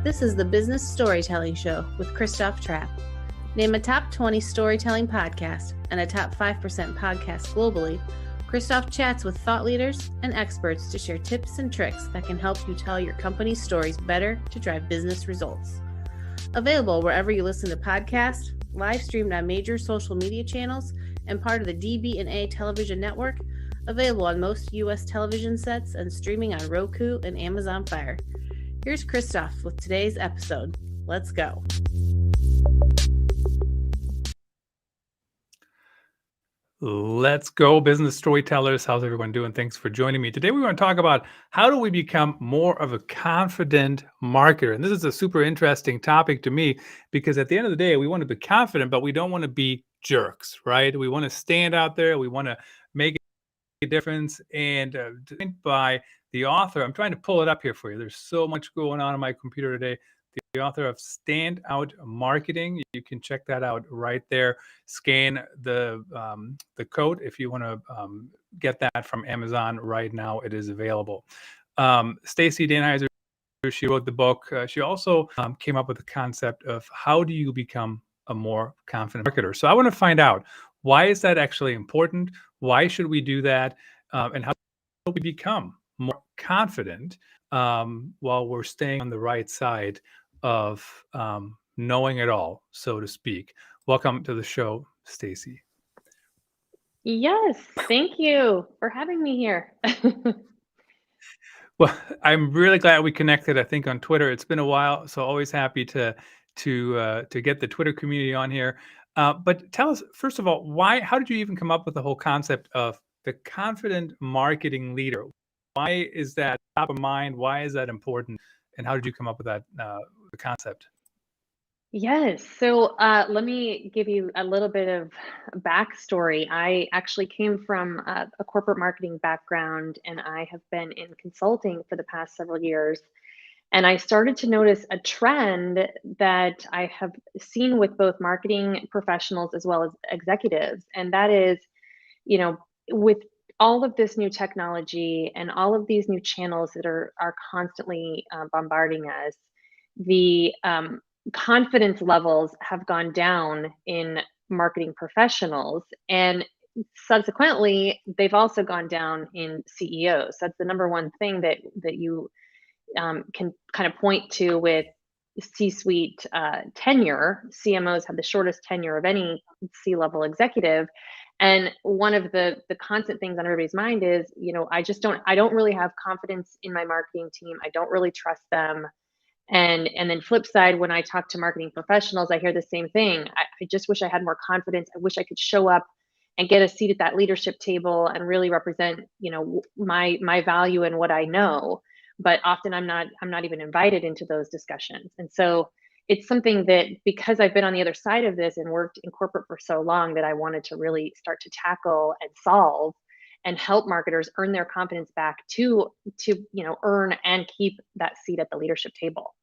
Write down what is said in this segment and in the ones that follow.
This is the Business Storytelling Show with Christoph Trapp. Name a top 20 storytelling podcast and a top 5% podcast globally. Christoph chats with thought leaders and experts to share tips and tricks that can help you tell your company's stories better to drive business results. Available wherever you listen to podcasts, live streamed on major social media channels, and part of the DB&A television network. Available on most U.S. television sets and streaming on Roku and Amazon Fire. Here's Christoph with today's episode. Let's go. Let's go, business storytellers. How's everyone doing? Thanks for joining me. Today we want to talk about how do we become more of a confident marketer. And this is a super interesting topic to me because at the end of the day, we want to be confident, but we don't want to be jerks, right? We want to stand out there. We want to make a difference. And by the author, I'm trying to pull it up here for you. There's so much going on my computer today. The author of Stand Out Marketing. You can check that out right there. Scan the code if you want to get that from Amazon right now. It is available. Stacey Danheiser, she wrote the book. She also came up with the concept of how do you become a more confident marketer. So I want to find out, why is that actually important? Why should we do that? And how do we become more confident while we're staying on the right side of knowing it all, so to speak. Welcome to the show, Stacey. Yes, thank you for having me here. Well, I'm really glad we connected. I think on Twitter, it's been a while, so always happy to get the Twitter community on here. But tell us, first of all, how did you even come up with the whole concept of the confident marketing leader? Why is that top of mind? Why is that important? And how did you come up with that the concept? Yes, so let me give you a little bit of backstory. I actually came from a corporate marketing background, and I have been in consulting for the past several years. And I started to notice a trend that I have seen with both marketing professionals as well as executives. And that is, with all of this new technology and all of these new channels that are constantly bombarding us, the confidence levels have gone down in marketing professionals. And subsequently, they've also gone down in CEOs. That's the number one thing that you can kind of point to with C-suite tenure. CMOs have the shortest tenure of any C-level executive. And one of the constant things on everybody's mind is, I don't really have confidence in my marketing team. I don't really trust them. And then flip side, when I talk to marketing professionals, I hear the same thing. I just wish I had more confidence. I wish I could show up and get a seat at that leadership table and really represent, my value and what I know. But often I'm not even invited into those discussions. And so it's something that, because I've been on the other side of this and worked in corporate for so long, that I wanted to really start to tackle and solve and help marketers earn their confidence back to earn and keep that seat at the leadership table.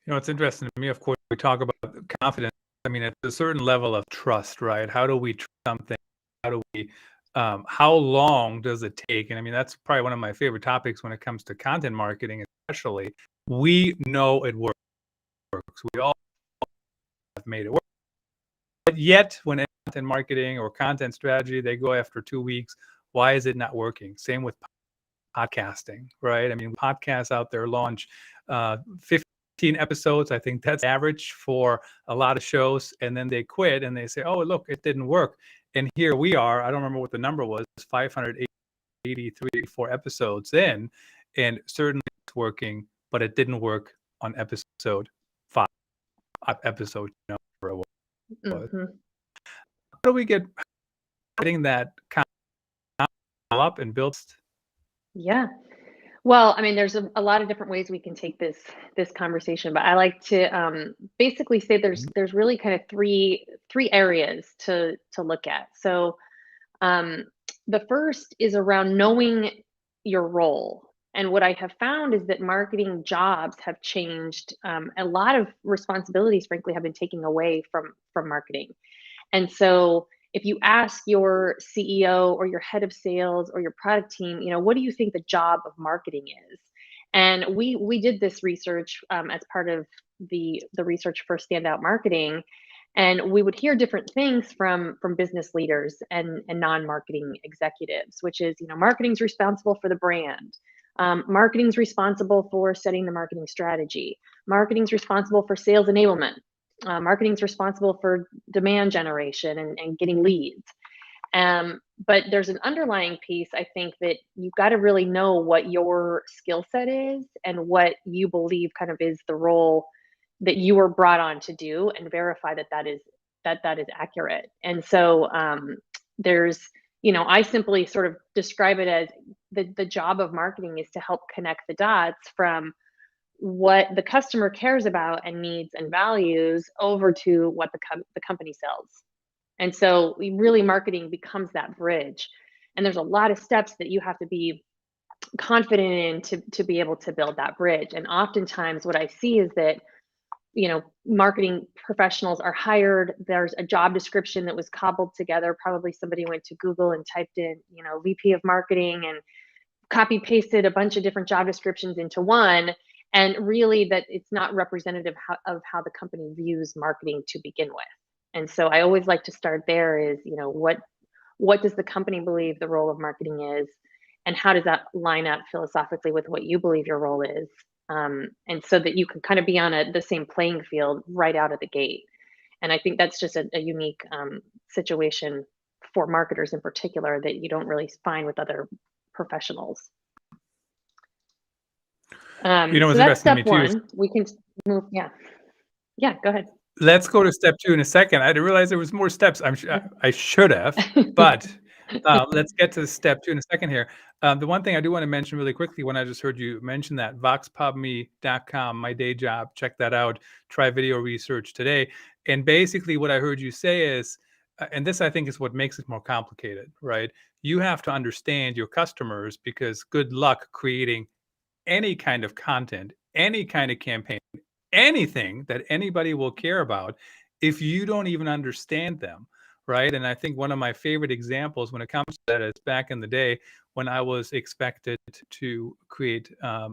It's interesting to me, of course, we talk about confidence. I mean, at a certain level of trust, right? How do we trust something? How do we, how long does it take? And I mean, that's probably one of my favorite topics when it comes to content marketing, especially. We know it works. We all have made it work. But yet, when it's content marketing or content strategy, they go after 2 weeks. Why is it not working? Same with podcasting, right? I mean, podcasts out there launch 15 episodes. I think that's average for a lot of shows. And then they quit and they say, oh, look, it didn't work. And here we are. I don't remember what the number was, 584 episodes in. And certainly it's working, but it didn't work on episode 5. Episode number was. Mm-hmm. How do we getting that up and built? Yeah. Well, I mean, there's a lot of different ways we can take this conversation, but I like to basically say there's really kind of three areas to look at. So the first is around knowing your role. And what I have found is that marketing jobs have changed. A lot of responsibilities, frankly, have been taken away from marketing. And so if you ask your CEO or your head of sales or your product team, what do you think the job of marketing is? And we did this research as part of the research for standout marketing, and we would hear different things from business leaders and non-marketing executives, which is, marketing's responsible for the brand. Marketing's responsible for setting the marketing strategy. Marketing's responsible for sales enablement. Marketing's responsible for demand generation and getting leads. But there's an underlying piece, I think, that you've got to really know what your skill set is and what you believe kind of is the role that you were brought on to do, and verify that is accurate. And so there's, I simply sort of describe it as the job of marketing is to help connect the dots from what the customer cares about and needs and values over to what the company sells. And so really marketing becomes that bridge. And there's a lot of steps that you have to be confident in to be able to build that bridge. And oftentimes what I see is that, marketing professionals are hired. There's a job description that was cobbled together. Probably somebody went to Google and typed in, VP of marketing, and copy pasted a bunch of different job descriptions into one. And really that it's not representative of how the company views marketing to begin with. And so I always like to start there is, what does the company believe the role of marketing is? And how does that line up philosophically with what you believe your role is? And so that you can kind of be on the same playing field right out of the gate. And I think that's just a unique situation for marketers in particular that you don't really find with other professionals. So What's that's interesting to me step too is, one. We can move. Yeah. Yeah. Go ahead. let's go to step 2 in a second. I didn't realize there was more steps. I should have, but let's get to step 2 in a second here. The one thing I do want to mention really quickly, when I just heard you mention that, voxpubme.com, my day job, check that out. Try video research today. And basically what I heard you say is, and this I think is what makes it more complicated, right? You have to understand your customers, because good luck creating any kind of content, any kind of campaign, anything that anybody will care about if you don't even understand them, right? And I think one of my favorite examples when it comes to that is back in the day when I was expected to create a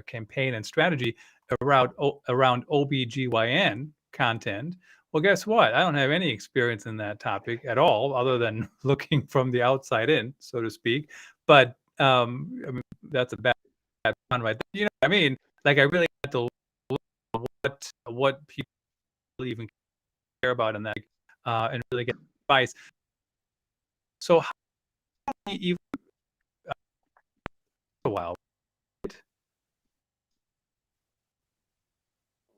campaign and strategy around OBGYN content. Well, guess what? I don't have any experience in that topic at all, other than looking from the outside in, so to speak. But I mean, that's a bad one right there. What I mean? Like, I really had to what people even care about in that, and really get advice. So how do you even a while?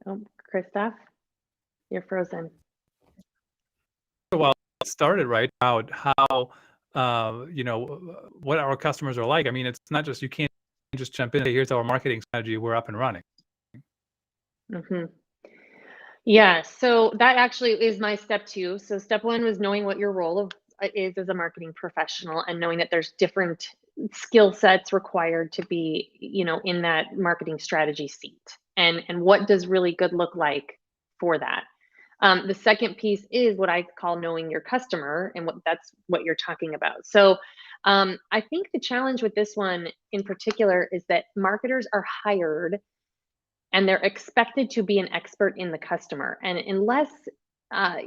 Oh, Christoph, you're frozen. A while started right out how what our customers are like. I mean, it's not just, you can't just jump in and say, here's our marketing strategy, we're up and running. Hmm. Yeah, so that actually is my step 2. So step 1 was knowing what your role is as a marketing professional, and knowing that there's different skill sets required to be, in that marketing strategy seat. And what does really good look like for that? The second piece is what I call knowing your customer, and that's what you're talking about. So I think the challenge with this one in particular is that marketers are hired and they're expected to be an expert in the customer. And unless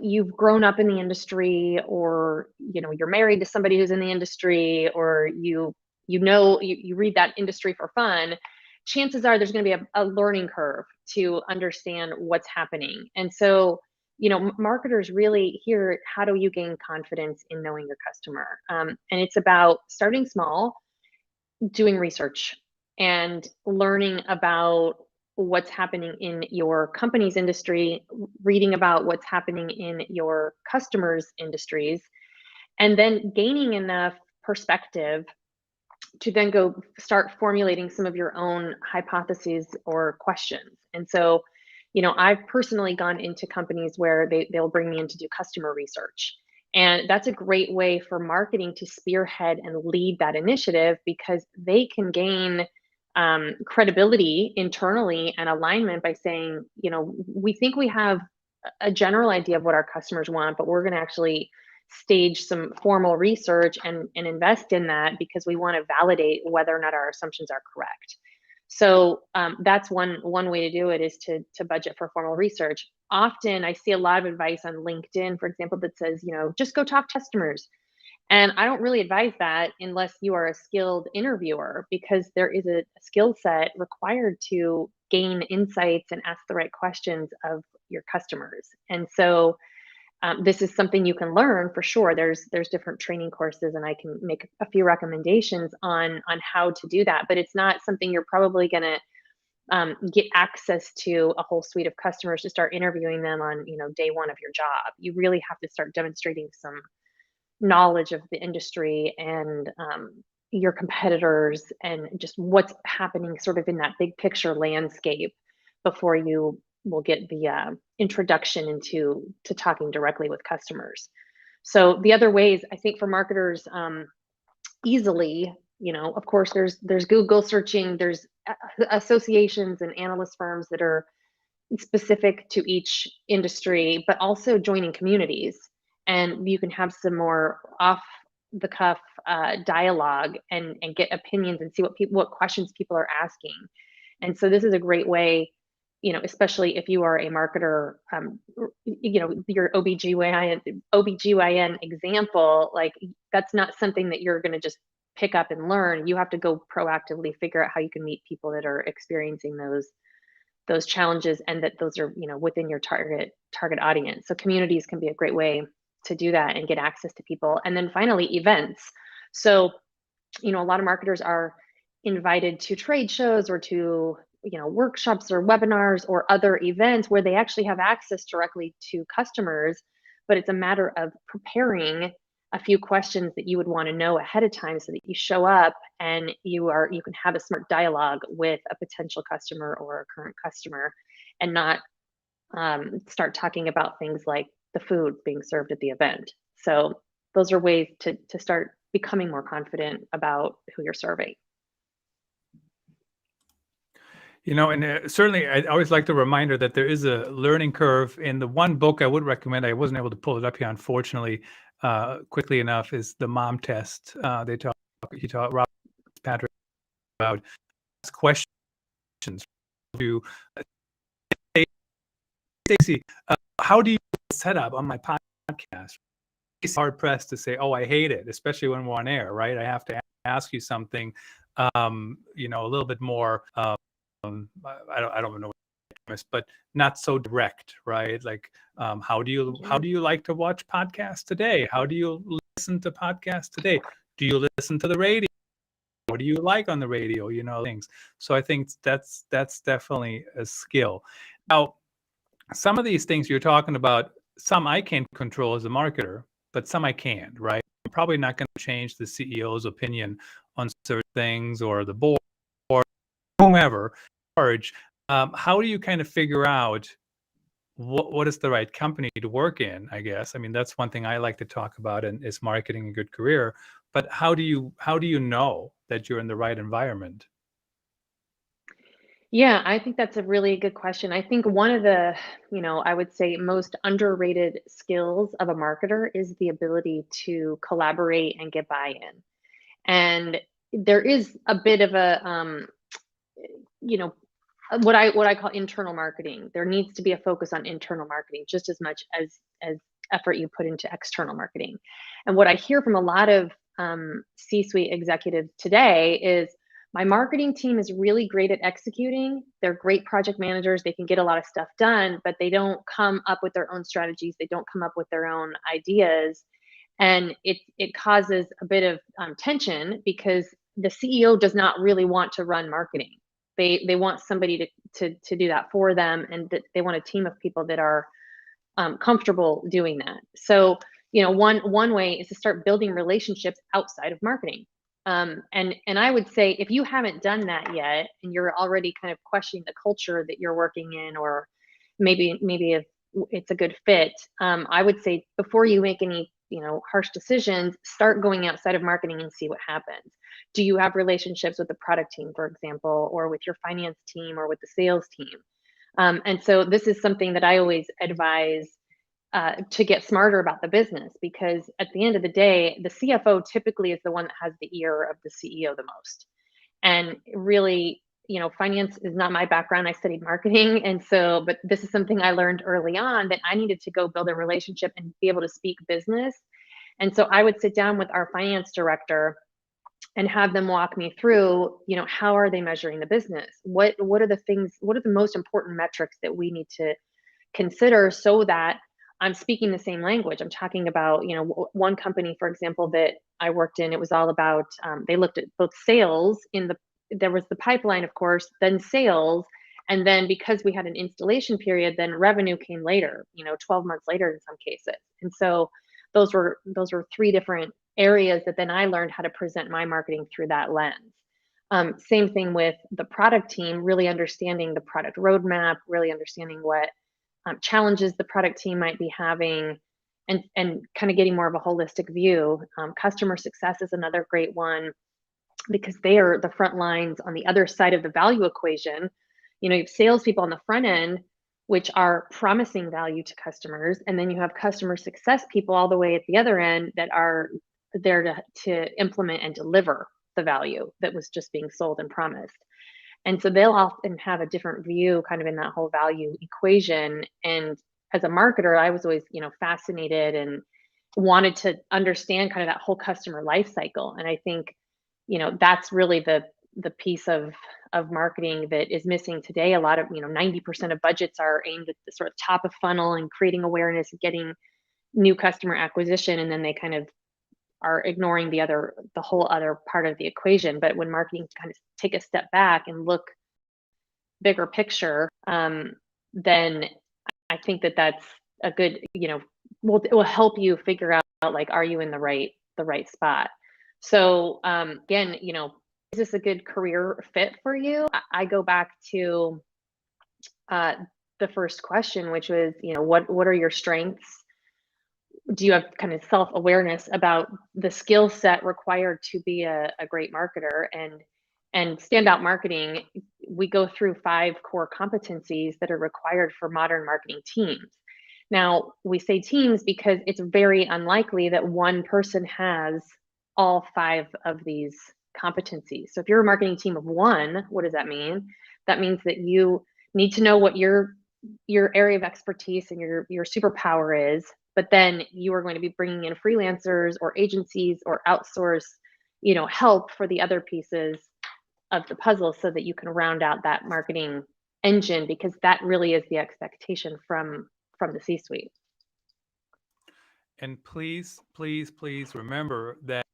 you've grown up in the industry, or you're married to somebody who's in the industry, or you read that industry for fun, chances are there's going to be a learning curve to understand what's happening. And so marketers really here, how do you gain confidence in knowing your customer? And it's about starting small, doing research and learning about what's happening in your company's industry, reading about what's happening in your customers' industries, and then gaining enough perspective to then go start formulating some of your own hypotheses or questions. And so, I've personally gone into companies where they'll bring me in to do customer research. And that's a great way for marketing to spearhead and lead that initiative, because they can gain credibility internally and alignment by saying, we think we have a general idea of what our customers want, but we're going to actually stage some formal research and invest in that, because we want to validate whether or not our assumptions are correct. So that's one way to do it, is to budget for formal research. Often I see a lot of advice on LinkedIn, for example, that says, just go talk to customers. And I don't really advise that unless you are a skilled interviewer, because there is a skill set required to gain insights and ask the right questions of your customers. And so this is something you can learn for sure. There's different training courses, and I can make a few recommendations on how to do that. But it's not something you're probably going to get access to a whole suite of customers to start interviewing them on day one of your job. You really have to start demonstrating some knowledge of the industry and your competitors and just what's happening sort of in that big picture landscape before you will get the introduction into to talking directly with customers. So the other ways I think for marketers, easily, of course, there's Google searching, there's associations and analyst firms that are specific to each industry, but also joining communities. And you can have some more off the cuff dialogue and get opinions and see what questions people are asking. And so this is a great way, especially if you are a marketer, your OBGYN example, like that's not something that you're going to just pick up and learn. You have to go proactively figure out how you can meet people that are experiencing those challenges, and that those are within your target audience. So communities can be a great way to do that and get access to people. And then finally, events. So a lot of marketers are invited to trade shows or to workshops or webinars or other events where they actually have access directly to customers, but it's a matter of preparing a few questions that you would want to know ahead of time so that you show up and you can have a smart dialogue with a potential customer or a current customer, and not start talking about things like the food being served at the event. So those are ways to start becoming more confident about who you're serving. And certainly I always like the reminder that there is a learning curve. In the one book I would recommend, I wasn't able to pull it up here, unfortunately, quickly enough, is The Mom Test. He taught Rob Patrick about questions to Stacey, how do you set up on my podcast? It's hard pressed to say, oh, I hate it, especially when we're on air, right? I have to ask you something, a little bit more, I don't know, but not so direct, right? Like, how do you like to watch podcasts today? How do you listen to podcasts today? Do you listen to the radio? What do you like on the radio? Things. So I think that's definitely a skill. Now, some of these things you're talking about, some I can control as a marketer, but some I can't, right? I'm probably not going to change the CEO's opinion on certain things, or the board, or whomever in charge. How do you kind of figure out what is the right company to work in? I guess, I mean, that's one thing I like to talk about, and is marketing a good career. But how do you know that you're in the right environment? Yeah, I think that's a really good question. I think one of the, I would say most underrated skills of a marketer is the ability to collaborate and get buy-in. And there is a bit of a, you know, what I call internal marketing. There needs to be a focus on internal marketing just as much as effort you put into external marketing. And what I hear from a lot of C-suite executives today is, my marketing team is really great at executing. They're great project managers. They can get a lot of stuff done, but they don't come up with their own strategies. They don't come up with their own ideas. And it causes a bit of tension, because the CEO does not really want to run marketing. They want somebody to do that for them, and that they want a team of people that are comfortable doing that. So one way is to start building relationships outside of marketing. And I would say, if you haven't done that yet, and you're already kind of questioning the culture that you're working in, or maybe if it's a good fit, I would say, before you make any harsh decisions, start going outside of marketing and see what happens. Do you have relationships with the product team, for example, or with your finance team, or with the sales team? And so this is something that I always advise, to get smarter about the business, because at the end of the day, the CFO typically is the one that has the ear of the CEO the most. And really, finance is not my background. I studied marketing. And so, but this is something I learned early on, that I needed to go build a relationship and be able to speak business. And so I would sit down with our finance director and have them walk me through, how are they measuring the business? What are the things, what are the most important metrics that we need to consider, so that I'm speaking the same language? I'm talking about, one company, for example, that I worked in, it was all about, they looked at both sales there was the pipeline, of course, then sales. And then because we had an installation period, then revenue came later, 12 months later in some cases. And so those were three different areas that then I learned how to present my marketing through that lens. Same thing with the product team, really understanding the product roadmap, really understanding what challenges the product team might be having, and kind of getting more of a holistic view. Customer success is another great one, because they are the front lines on the other side of the value equation. You have salespeople on the front end, which are promising value to customers, and then you have customer success people all the way at the other end that are there to implement and deliver the value that was just being sold and promised. And so they'll often have a different view kind of in that whole value equation. And as a marketer, I was always, fascinated and wanted to understand kind of that whole customer life cycle. And I think, that's really the piece of marketing that is missing today. A lot of, 90% of budgets are aimed at the sort of top of funnel and creating awareness and getting new customer acquisition. And then they kind of are ignoring the whole other part of the equation. But when marketing kind of take a step back and look bigger picture, then I think that that's a good, it will help you figure out, like, are you in the right spot? So again, is this a good career fit for you? I go back to the first question, which was, what are your strengths? Do you have kind of self-awareness about the skill set required to be a great marketer? And standout marketing, we go through 5 core competencies that are required for modern marketing teams. Now, we say teams because it's very unlikely that one person has all 5 of these competencies. So if you're a marketing team of 1, what does that mean? That means that you need to know what your area of expertise and your superpower is, but then you are going to be bringing in freelancers or agencies or outsource, help for the other pieces of the puzzle, so that you can round out that marketing engine, because that really is the expectation from the C-suite. And please, please, please remember that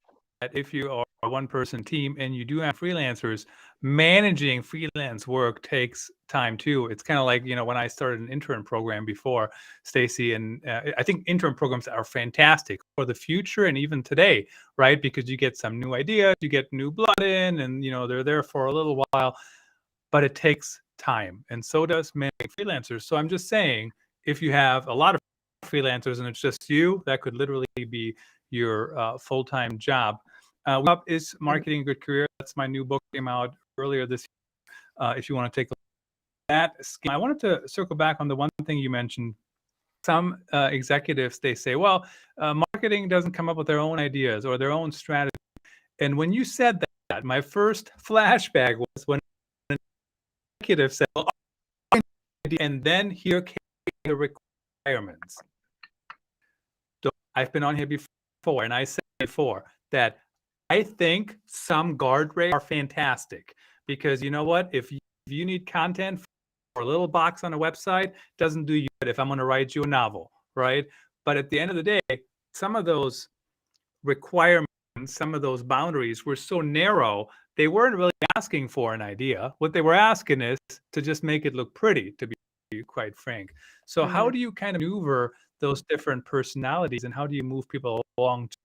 if you are a one-person team and you do have freelancers, managing freelance work takes time too. It's kind of like, when I started an intern program before, Stacey, and I think intern programs are fantastic for the future and even today, right? Because you get some new ideas, you get new blood in, and they're there for a little while, but it takes time, and so does managing freelancers. So I'm just saying, if you have a lot of freelancers and it's just you, that could literally be your full-time job. Up is Marketing a Good Career. That's my new book, came out earlier this year. If you want to take a look at that. I wanted to circle back on the one thing you mentioned. Some executives, they say, well, marketing doesn't come up with their own ideas or their own strategy. And when you said that, my first flashback was when an executive said, well, and then here came the requirements. So I've been on here before, and I said before that I think some guardrails are fantastic, because you know what? If you need content for a little box on a website, doesn't do you good if I'm going to write you a novel, right? But at the end of the day, some of those requirements, some of those boundaries were so narrow, they weren't really asking for an idea. What they were asking is to just make it look pretty, to be quite frank. So how do you kind of maneuver those different personalities, and how do you move people along to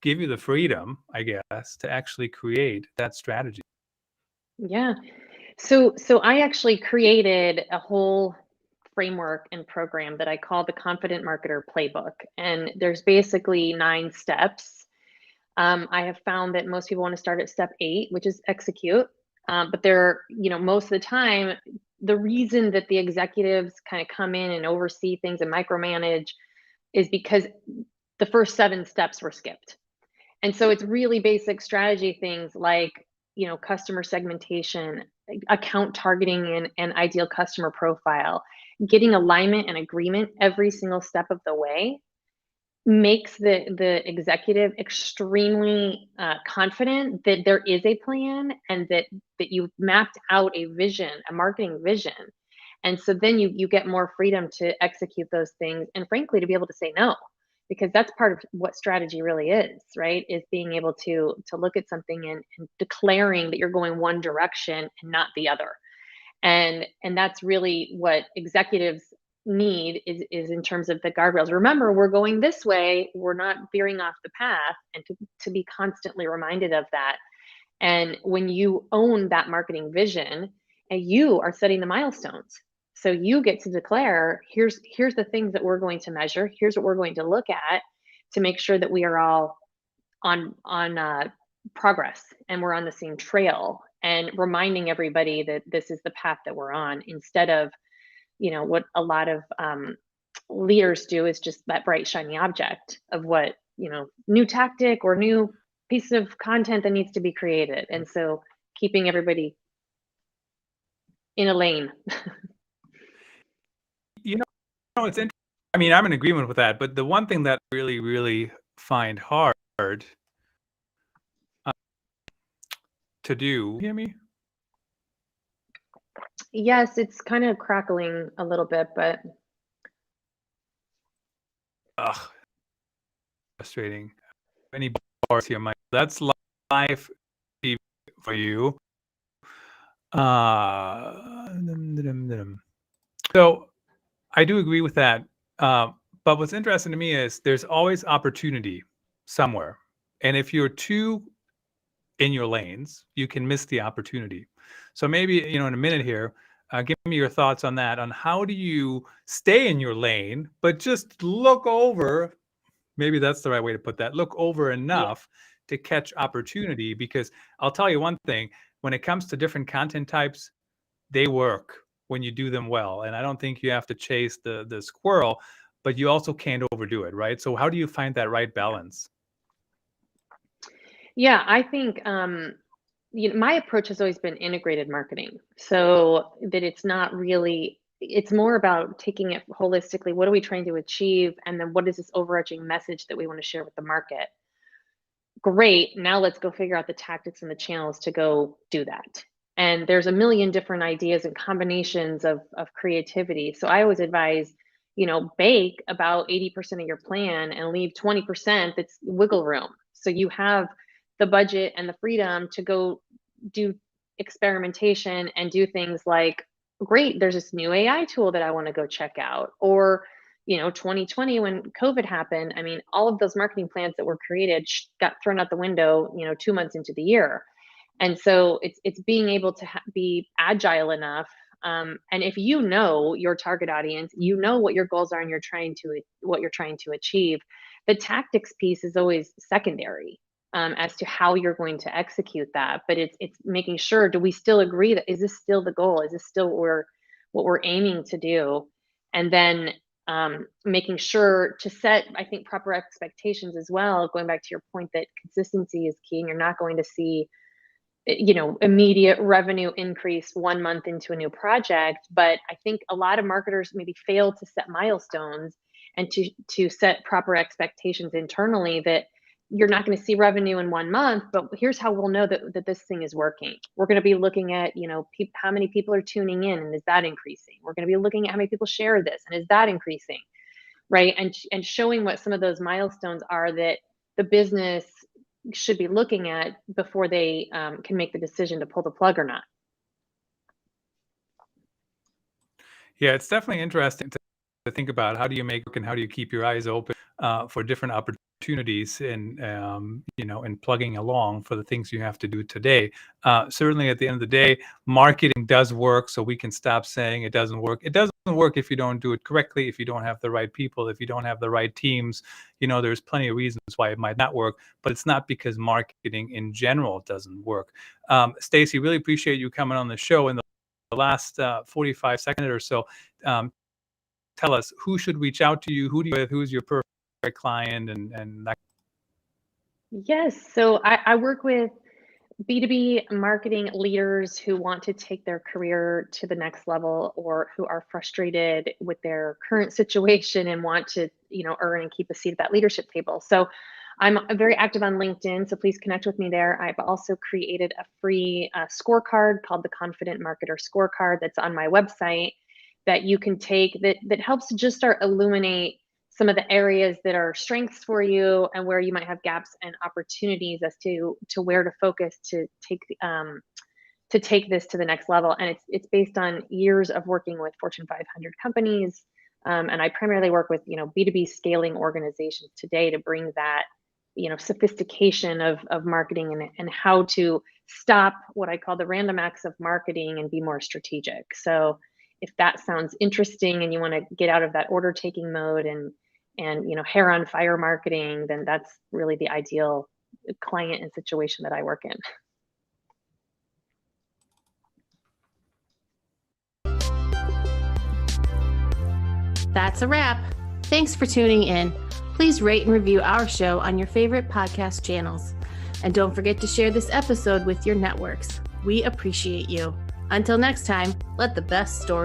give you the freedom, I guess, to actually create that strategy? Yeah. So I actually created a whole framework and program that I call the Confident Marketer Playbook. And there's basically 9 steps. I have found that most people want to start at step 8, which is execute. But most of the time, the reason that the executives kind of come in and oversee things and micromanage is because the first 7 steps were skipped. And so it's really basic strategy things like, customer segmentation, account targeting, and ideal customer profile, getting alignment and agreement every single step of the way makes the executive extremely confident that there is a plan and that you've mapped out a vision, a marketing vision. And so then you get more freedom to execute those things, and frankly to be able to say no, because that's part of what strategy really is, right? Is being able to look at something and declaring that you're going one direction and not the other. And that's really what executives need is in terms of the guardrails. Remember, we're going this way, we're not veering off the path, and to be constantly reminded of that. And when you own that marketing vision, and you are setting the milestones, so you get to declare, here's the things that we're going to measure, here's what we're going to look at to make sure that we are all on progress and we're on the same trail, and reminding everybody that this is the path that we're on, instead of what a lot of leaders do is just that bright shiny object of what new tactic or new piece of content that needs to be created, and so keeping everybody in a lane. You know, it's interesting. I mean, I'm in agreement with that, but the one thing that I really, really find hard to do. Hear me? Yes, it's kind of crackling a little bit, but Ugh, frustrating. Any bars here, Mike? That's live TV for you. So I do agree with that. But what's interesting to me is there's always opportunity somewhere. And if you're too in your lanes, you can miss the opportunity. So maybe, in a minute here, give me your thoughts on that, on how do you stay in your lane, but just look over, maybe that's the right way to put that, look over yeah. enough to catch opportunity. Because I'll tell you one thing, when it comes to different content types, they work when you do them well. And I don't think you have to chase the squirrel, but you also can't overdo it, right? So how do you find that right balance? Yeah, I think my approach has always been integrated marketing. So that it's more about taking it holistically. What are we trying to achieve? And then what is this overarching message that we want to share with the market? Great. Now let's go figure out the tactics and the channels to go do that. And there's a million different ideas and combinations of creativity. So I always advise, bake about 80% of your plan and leave 20% that's wiggle room. So you have the budget and the freedom to go do experimentation and do things like, great, there's this new AI tool that I want to go check out. Or 2020 when COVID happened, I mean, all of those marketing plans that were created got thrown out the window, 2 months into the year. And so it's being able to be agile enough. And if you know your target audience, you know what your goals are, and what you're trying to achieve, the tactics piece is always secondary as to how you're going to execute that. But it's making sure, do we still agree that, is this still the goal? Is this still what we're aiming to do? And then making sure to set, I think, proper expectations as well, going back to your point that consistency is key, and you're not going to see immediate revenue increase 1 month into a new project. But I think a lot of marketers maybe fail to set milestones and to set proper expectations internally, that you're not going to see revenue in 1 month, but here's how we'll know that this thing is working. We're going to be looking at, how many people are tuning in, and is that increasing? We're going to be looking at how many people share this, and is that increasing? Right. And showing what some of those milestones are that the business should be looking at before they can make the decision to pull the plug or not. Yeah, it's definitely interesting to think about, how do you make and how do you keep your eyes open for different opportunities, and and plugging along for the things you have to do today. Certainly, at the end of the day, marketing does work, so we can stop saying it doesn't work. It doesn't work if you don't do it correctly, if you don't have the right people, if you don't have the right teams. There's plenty of reasons why it might not work, but it's not because marketing in general doesn't work. Stacey, really appreciate you coming on the show. In the last 45 seconds or so, tell us, who should reach out to you? Who do you with? Who's your perfect client? And that. Yes. So I work with B2B marketing leaders who want to take their career to the next level, or who are frustrated with their current situation and want to, earn and keep a seat at that leadership table. So I'm very active on LinkedIn, so please connect with me there. I've also created a free scorecard called the Confident Marketer Scorecard that's on my website that you can take, that helps to just start illuminate some of the areas that are strengths for you and where you might have gaps and opportunities as to where to focus to take this to the next level. And it's based on years of working with Fortune 500 companies, and I primarily work with B2B scaling organizations today to bring that sophistication of marketing, and how to stop what I call the random acts of marketing and be more strategic. So if that sounds interesting and you want to get out of that order taking mode and hair on fire marketing, then that's really the ideal client and situation that I work in. That's a wrap. Thanks for tuning in. Please rate and review our show on your favorite podcast channels. And don't forget to share this episode with your networks. We appreciate you. Until next time, let the best story